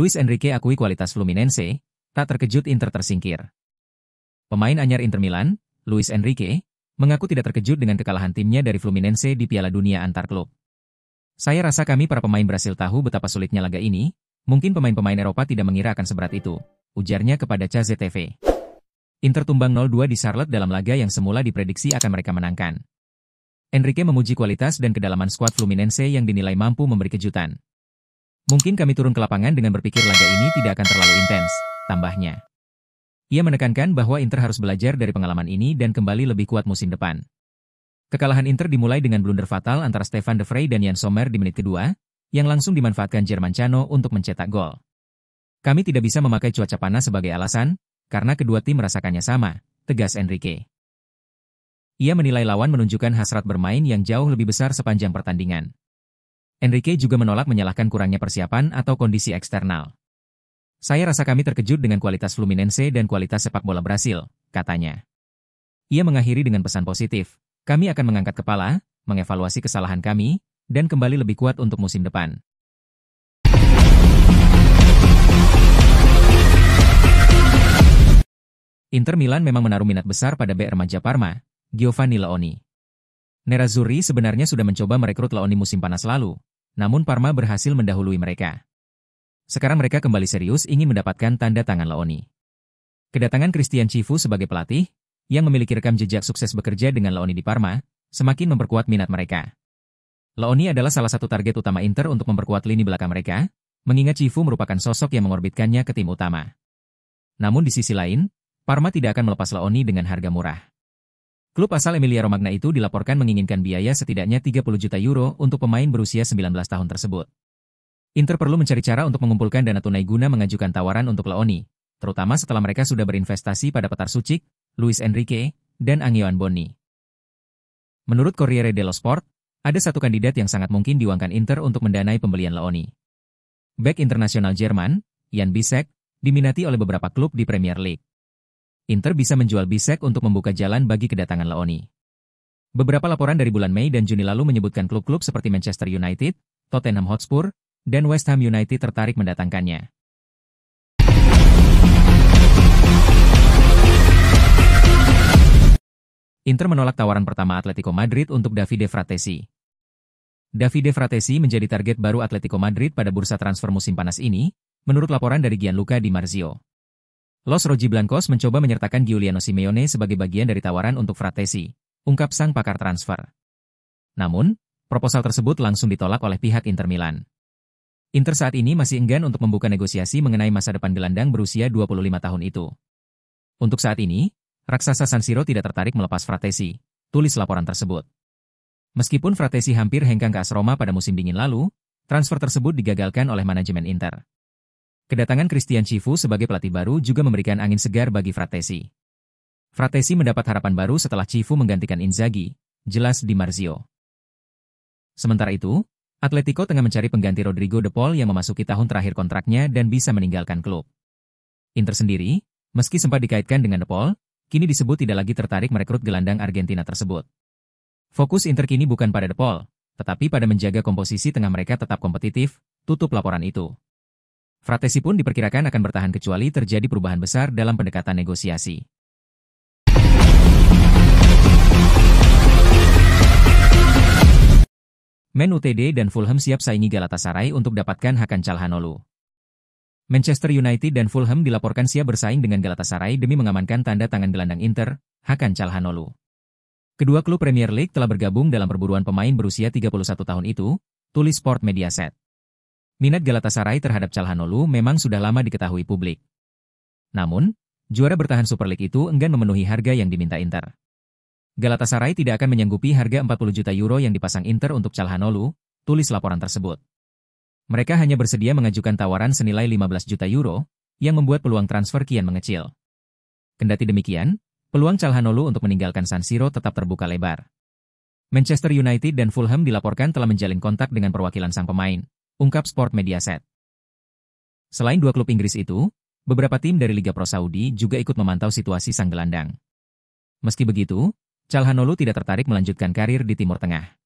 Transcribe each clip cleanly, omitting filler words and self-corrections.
Luis Enrique akui kualitas Fluminense, tak terkejut Inter tersingkir. Pemain anyar Inter Milan, Luis Enrique, mengaku tidak terkejut dengan kekalahan timnya dari Fluminense di Piala Dunia antar klub. Saya rasa kami para pemain Brasil tahu betapa sulitnya laga ini, mungkin pemain-pemain Eropa tidak mengira akan seberat itu, ujarnya kepada CZTV. Inter tumbang 0-2 di Charlotte dalam laga yang semula diprediksi akan mereka menangkan. Enrique memuji kualitas dan kedalaman skuad Fluminense yang dinilai mampu memberi kejutan. Mungkin kami turun ke lapangan dengan berpikir laga ini tidak akan terlalu intens, tambahnya. Ia menekankan bahwa Inter harus belajar dari pengalaman ini dan kembali lebih kuat musim depan. Kekalahan Inter dimulai dengan blunder fatal antara Stefan de Vrij dan Yann Sommer di menit kedua, yang langsung dimanfaatkan Germancano untuk mencetak gol. Kami tidak bisa memakai cuaca panas sebagai alasan, karena kedua tim merasakannya sama, tegas Enrique. Ia menilai lawan menunjukkan hasrat bermain yang jauh lebih besar sepanjang pertandingan. Enrique juga menolak menyalahkan kurangnya persiapan atau kondisi eksternal. Saya rasa kami terkejut dengan kualitas Fluminense dan kualitas sepak bola Brasil, katanya. Ia mengakhiri dengan pesan positif, kami akan mengangkat kepala, mengevaluasi kesalahan kami, dan kembali lebih kuat untuk musim depan. Inter Milan memang menaruh minat besar pada bek remaja Parma, Giovanni Leoni. Nerazzurri sebenarnya sudah mencoba merekrut Leoni musim panas lalu, namun Parma berhasil mendahului mereka. Sekarang mereka kembali serius ingin mendapatkan tanda tangan Leoni. Kedatangan Christian Cifu sebagai pelatih, yang memiliki rekam jejak sukses bekerja dengan Leoni di Parma, semakin memperkuat minat mereka. Leoni adalah salah satu target utama Inter untuk memperkuat lini belakang mereka, mengingat Cifu merupakan sosok yang mengorbitkannya ke tim utama. Namun di sisi lain, Parma tidak akan melepas Leoni dengan harga murah. Klub asal Emilia-Romagna itu dilaporkan menginginkan biaya setidaknya 30 juta euro untuk pemain berusia 19 tahun tersebut. Inter perlu mencari cara untuk mengumpulkan dana tunai guna mengajukan tawaran untuk Leoni, terutama setelah mereka sudah berinvestasi pada Petar Sucic, Luis Enrique, dan Angelo Bonni. Menurut Corriere dello Sport, ada satu kandidat yang sangat mungkin diuangkan Inter untuk mendanai pembelian Leoni. Bek internasional Jerman, Jan Bisek, diminati oleh beberapa klub di Premier League. Inter bisa menjual Bisek untuk membuka jalan bagi kedatangan Leoni. Beberapa laporan dari bulan Mei dan Juni lalu menyebutkan klub-klub seperti Manchester United, Tottenham Hotspur, dan West Ham United tertarik mendatangkannya. Inter menolak tawaran pertama Atletico Madrid untuk Davide Fratesi. Davide Fratesi menjadi target baru Atletico Madrid pada bursa transfer musim panas ini, menurut laporan dari Gianluca Di Marzio. Los Rojiblancos mencoba menyertakan Giuliano Simeone sebagai bagian dari tawaran untuk Fratesi, ungkap sang pakar transfer. Namun, proposal tersebut langsung ditolak oleh pihak Inter Milan. Inter saat ini masih enggan untuk membuka negosiasi mengenai masa depan gelandang berusia 25 tahun itu. Untuk saat ini, raksasa San Siro tidak tertarik melepas Fratesi, tulis laporan tersebut. Meskipun Fratesi hampir hengkang ke AS Roma pada musim dingin lalu, transfer tersebut digagalkan oleh manajemen Inter. Kedatangan Christian Cifu sebagai pelatih baru juga memberikan angin segar bagi Fratesi. Fratesi mendapat harapan baru setelah Cifu menggantikan Inzaghi, jelas Di Marzio. Sementara itu, Atletico tengah mencari pengganti Rodrigo de Paul yang memasuki tahun terakhir kontraknya dan bisa meninggalkan klub. Inter sendiri, meski sempat dikaitkan dengan de Paul, kini disebut tidak lagi tertarik merekrut gelandang Argentina tersebut. Fokus Inter kini bukan pada de Paul, tetapi pada menjaga komposisi tengah mereka tetap kompetitif, tutup laporan itu. Fratesi pun diperkirakan akan bertahan kecuali terjadi perubahan besar dalam pendekatan negosiasi. Man Utd dan Fulham siap saingi Galatasaray untuk dapatkan Hakan Çalhanoğlu. Manchester United dan Fulham dilaporkan siap bersaing dengan Galatasaray demi mengamankan tanda tangan gelandang Inter, Hakan Çalhanoğlu. Kedua klub Premier League telah bergabung dalam perburuan pemain berusia 31 tahun itu, tulis Sport Mediaset. Minat Galatasaray terhadap Çalhanoğlu memang sudah lama diketahui publik. Namun, juara bertahan Super League itu enggan memenuhi harga yang diminta Inter. Galatasaray tidak akan menyanggupi harga 40 juta euro yang dipasang Inter untuk Çalhanoğlu, tulis laporan tersebut. Mereka hanya bersedia mengajukan tawaran senilai 15 juta euro, yang membuat peluang transfer kian mengecil. Kendati demikian, peluang Çalhanoğlu untuk meninggalkan San Siro tetap terbuka lebar. Manchester United dan Fulham dilaporkan telah menjalin kontak dengan perwakilan sang pemain, ungkap Sport Mediaset. Selain dua klub Inggris itu, beberapa tim dari Liga Pro Saudi juga ikut memantau situasi sang gelandang. Meski begitu, Çalhanoğlu tidak tertarik melanjutkan karir di Timur Tengah.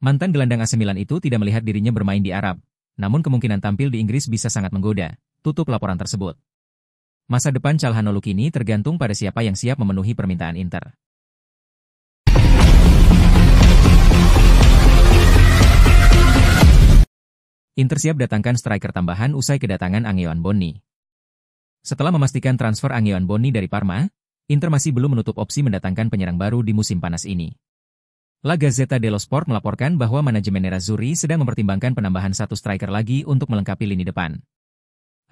Mantan gelandang AC Milan itu tidak melihat dirinya bermain di Arab, namun kemungkinan tampil di Inggris bisa sangat menggoda, tutup laporan tersebut. Masa depan Calhanoglu kini tergantung pada siapa yang siap memenuhi permintaan Inter. Inter siap datangkan striker tambahan usai kedatangan Angeon Bonni. Setelah memastikan transfer Angeon Bonni dari Parma, Inter masih belum menutup opsi mendatangkan penyerang baru di musim panas ini. La Gazzetta dello Sport melaporkan bahwa manajemen Nerazzurri sedang mempertimbangkan penambahan satu striker lagi untuk melengkapi lini depan.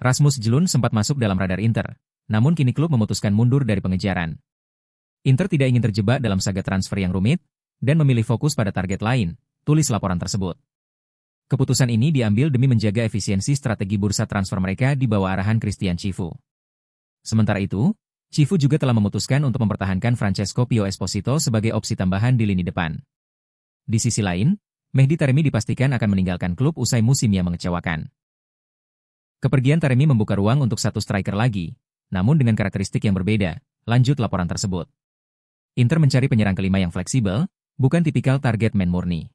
Rasmus Jlund sempat masuk dalam radar Inter, namun kini klub memutuskan mundur dari pengejaran. Inter tidak ingin terjebak dalam saga transfer yang rumit, dan memilih fokus pada target lain, tulis laporan tersebut. Keputusan ini diambil demi menjaga efisiensi strategi bursa transfer mereka di bawah arahan Christian Chifu. Sementara itu, Chifu juga telah memutuskan untuk mempertahankan Francesco Pio Esposito sebagai opsi tambahan di lini depan. Di sisi lain, Mehdi Taremi dipastikan akan meninggalkan klub usai musim yang mengecewakan. Kepergian Taremi membuka ruang untuk satu striker lagi, namun dengan karakteristik yang berbeda, lanjut laporan tersebut. Inter mencari penyerang kelima yang fleksibel, bukan tipikal target man murni.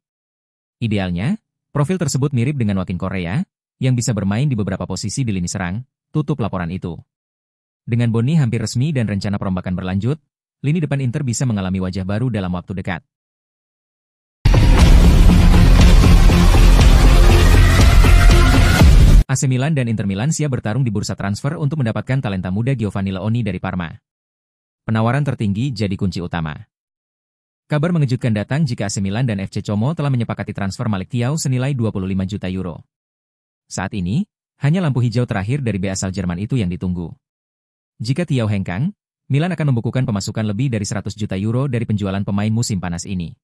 Idealnya, profil tersebut mirip dengan Joaquin Correa, yang bisa bermain di beberapa posisi di lini serang, tutup laporan itu. Dengan Bonni hampir resmi dan rencana perombakan berlanjut, lini depan Inter bisa mengalami wajah baru dalam waktu dekat. AC Milan dan Inter Milan siap bertarung di bursa transfer untuk mendapatkan talenta muda Giovanni Leoni dari Parma. Penawaran tertinggi jadi kunci utama. Kabar mengejutkan datang jika AC Milan dan FC Como telah menyepakati transfer Malick Thiaw senilai 25 juta euro. Saat ini, hanya lampu hijau terakhir dari bek asal Jerman itu yang ditunggu. Jika Thiaw hengkang, Milan akan membukukan pemasukan lebih dari 100 juta euro dari penjualan pemain musim panas ini.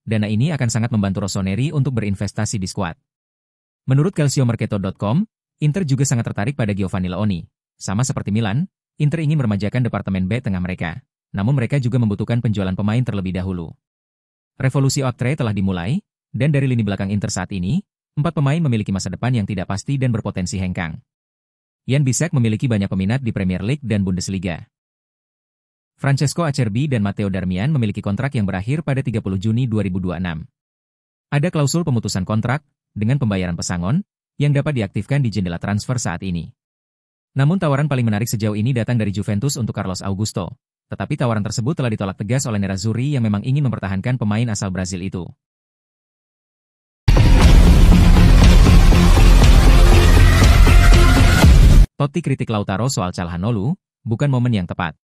Dana ini akan sangat membantu Rossoneri untuk berinvestasi di skuad. Menurut calciomercato.com, Inter juga sangat tertarik pada Giovanni Leoni. Sama seperti Milan, Inter ingin meremajakan departemen bek tengah mereka. Namun mereka juga membutuhkan penjualan pemain terlebih dahulu. Revolusi Octre telah dimulai, dan dari lini belakang Inter saat ini, 4 pemain memiliki masa depan yang tidak pasti dan berpotensi hengkang. Jan Bisek memiliki banyak peminat di Premier League dan Bundesliga. Francesco Acerbi dan Matteo Darmian memiliki kontrak yang berakhir pada 30 Juni 2026. Ada klausul pemutusan kontrak, dengan pembayaran pesangon, yang dapat diaktifkan di jendela transfer saat ini. Namun tawaran paling menarik sejauh ini datang dari Juventus untuk Carlos Augusto, tetapi tawaran tersebut telah ditolak tegas oleh Nerazzurri yang memang ingin mempertahankan pemain asal Brasil itu. Totti kritik Lautaro soal Calhanoglu, bukan momen yang tepat.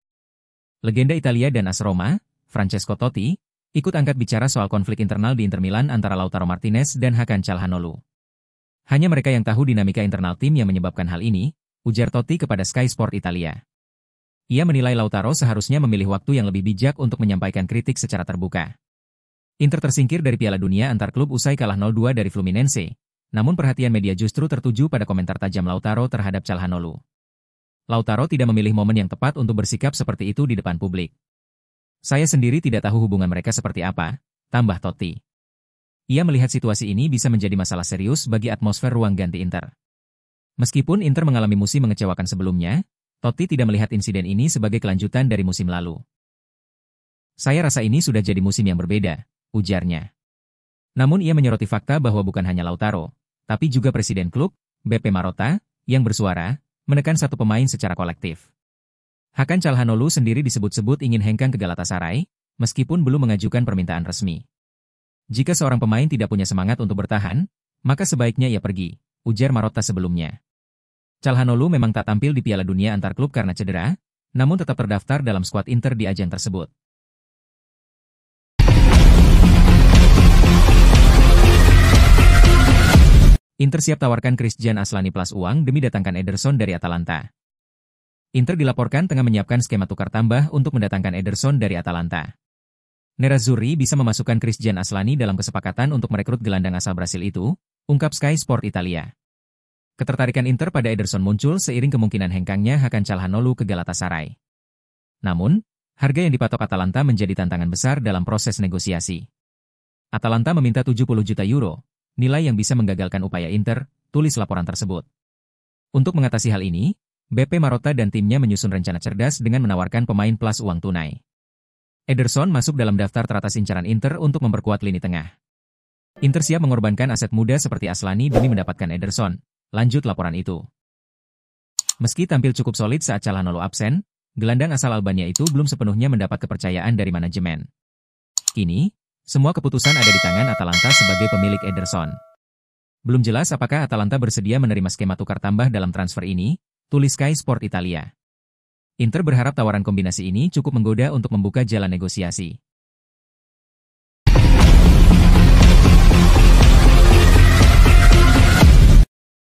Legenda Italia dan AS Roma, Francesco Totti, ikut angkat bicara soal konflik internal di Inter Milan antara Lautaro Martinez dan Hakan Calhanoglu. Hanya mereka yang tahu dinamika internal tim yang menyebabkan hal ini, ujar Totti kepada Sky Sport Italia. Ia menilai Lautaro seharusnya memilih waktu yang lebih bijak untuk menyampaikan kritik secara terbuka. Inter tersingkir dari Piala Dunia antar klub usai kalah 0-2 dari Fluminense. Namun perhatian media justru tertuju pada komentar tajam Lautaro terhadap Calhanoglu. Lautaro tidak memilih momen yang tepat untuk bersikap seperti itu di depan publik. Saya sendiri tidak tahu hubungan mereka seperti apa, tambah Totti. Ia melihat situasi ini bisa menjadi masalah serius bagi atmosfer ruang ganti Inter. Meskipun Inter mengalami musim mengecewakan sebelumnya, Totti tidak melihat insiden ini sebagai kelanjutan dari musim lalu. Saya rasa ini sudah jadi musim yang berbeda, ujarnya. Namun ia menyoroti fakta bahwa bukan hanya Lautaro, tapi juga Presiden klub, BP Marotta, yang bersuara, menekan satu pemain secara kolektif. Hakan Calhanoglu sendiri disebut-sebut ingin hengkang ke Galatasaray, meskipun belum mengajukan permintaan resmi. Jika seorang pemain tidak punya semangat untuk bertahan, maka sebaiknya ia pergi, ujar Marotta sebelumnya. Calhanoglu memang tak tampil di Piala Dunia antar klub karena cedera, namun tetap terdaftar dalam skuad Inter di ajang tersebut. Inter siap tawarkan Christian Aslani plus uang demi datangkan Ederson dari Atalanta. Inter dilaporkan tengah menyiapkan skema tukar tambah untuk mendatangkan Ederson dari Atalanta. Nerazzurri bisa memasukkan Christian Aslani dalam kesepakatan untuk merekrut gelandang asal Brasil itu, ungkap Sky Sport Italia. Ketertarikan Inter pada Ederson muncul seiring kemungkinan hengkangnya Hakan Calhanoglu ke Galatasaray. Namun, harga yang dipatok Atalanta menjadi tantangan besar dalam proses negosiasi. Atalanta meminta 70 juta euro, nilai yang bisa menggagalkan upaya Inter, tulis laporan tersebut. Untuk mengatasi hal ini, BP Marotta dan timnya menyusun rencana cerdas dengan menawarkan pemain plus uang tunai. Ederson masuk dalam daftar teratas incaran Inter untuk memperkuat lini tengah. Inter siap mengorbankan aset muda seperti Aslani demi mendapatkan Ederson. Lanjut laporan itu. Meski tampil cukup solid saat Calhanoglu absen, gelandang asal Albania itu belum sepenuhnya mendapat kepercayaan dari manajemen. Kini, semua keputusan ada di tangan Atalanta sebagai pemilik Ederson. Belum jelas apakah Atalanta bersedia menerima skema tukar tambah dalam transfer ini, tulis Sky Sport Italia. Inter berharap tawaran kombinasi ini cukup menggoda untuk membuka jalan negosiasi.